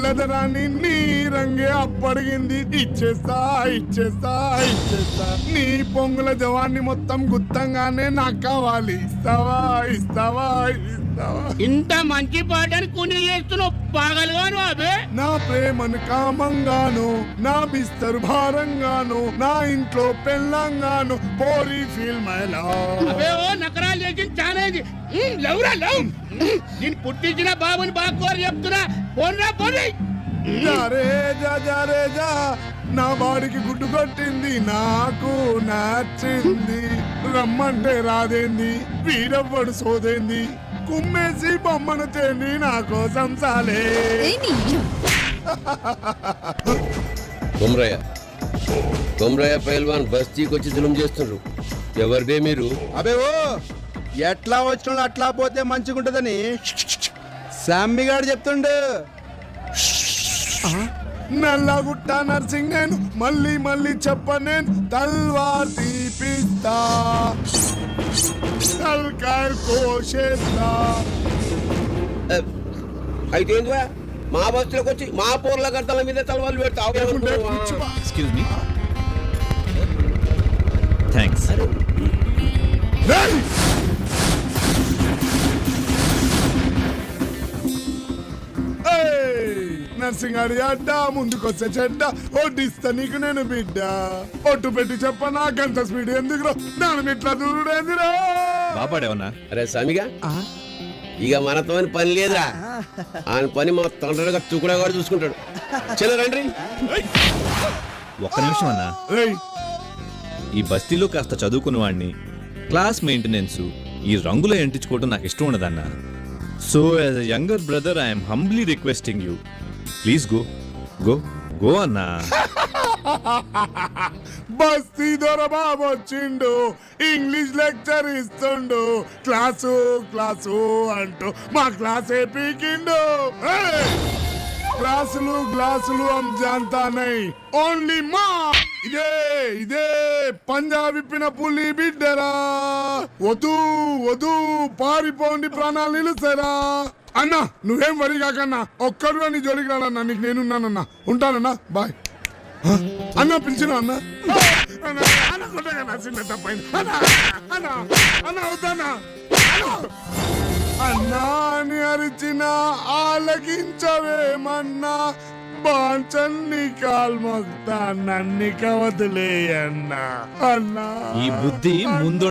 గదరాన్ని నీ రంగే అప్పడిగింది. ఇచ్చేస్తా ఇచ్చేస్తా ఇచ్చేస్తా. నీ పొంగుల జవాన్ని మొత్తం గుత్తంగానే నాకు కావాలి. ఇస్తావా ఇస్తావా ఇస్తావా? ఇంత మంచి పాటని కొని చేస్తున్నావు పాగలుగాను అబే. నా ప్రేమను కామంగాను, నా బిస్తరు భారంగాను, నా ఇంట్లో పెళ్ళంగాను, పోరీ ఫీల్ మై లవ్. అబే ఓ నకరాలు చేసింది చానేది. లవ్రా లవ్. నేను పుట్టించిన బాబుని బాగోరు చెప్తున్నా. పోన్రా పోనీ. జారేజా నా బాడికి గుడ్డు కొట్టింది, నాకు నచ్చింది. రమ్మంటే రాదేంది, వీడవ్వడు సోదేంది. కుమ్మేసి బొమ్మను తేంది నా కోసం సాలే. కొమ్రయ్య పైల్వాన్ బస్తీకి వచ్చి జులుం చేస్తుండ్రు. ఎవరిదే మీరు? అబే ఓ ఎట్లా వచ్చిన అట్లా పోతే మంచిగుంటదని శాంబిగాడు చెప్తుండు. నల్లగుట్ట నర్సింగ్ నేను, మళ్ళీ మళ్ళీ చెప్పనేను. తల్వార్ తీపిస్తా, తల్కాయ కోసేస్తా. అయితే ఏందివా మా బస్తీలోకి వచ్చి మా పోర్ల గడ్డల మీద తలవాళ్ళు పెడతావు? Excuse me. థ్యాంక్స్. నర్సింగ్ అడి అడ్డ ముందుకొచ్చే చెడ్డ ఒడ్డిస్తా నీకు నేను బిడ్డ. ఒట్టు పెట్టి చెప్పనా గంట స్పీడ్ ఎందుకు దాని ఇట్లా దూరుడు ఎందురా? బాపాడేవన్నా? అరే స్వామిగా, ఇక మనతో పని లేదురా. ఆయన పని మా తండ్రిగా తుకుడా కూడా చూసుకుంటాడు. చలో రండి. ఒక్క నిమిషం అన్నా. ఈ బస్తీలో కాస్త చదువుకున్న వాడిని, క్లాస్ మెయింటెనెన్స్, ఈ రంగులో ఎంటించుకోవడం నాకు ఇష్టం ఉండదన్నా. So as a younger brother I'm humbly requesting you, please go go go అన్నా. బస్తీ దొర బాబు వచ్చిండు, ఇంగ్లీష్ లెక్చర్ ఇస్తుండు. క్లాసు క్లాసు అంటూ మా క్లాసే పీకిండు. క్లాసులు గ్లాసులు హమ్ జాంతా నై, ఓన్లీ మా. ఇదే ఇదే పంజాబీ పిన పులి బిడ్డరా. వధూ వధూ పారిపోండి, ప్రాణాలు నిలుస్తారా. అన్నా నువ్వేం వరి కాకన్నా, ఒక్కడు నీ జోలికి రాడన్నా. నీకు నేనున్నానన్నా, ఉంటానన్నా, బాయ్. అన్న పిలిచిన అన్న చిన్న తప్పైంది అన్న అవుతానా అన్నా అని అరిచిన ఆలకించవేమన్నా. బాంచన్ని కాల్మొక్తా నన్ని కవదులే అన్నా. అన్నా ఈ బుద్ధి ముందు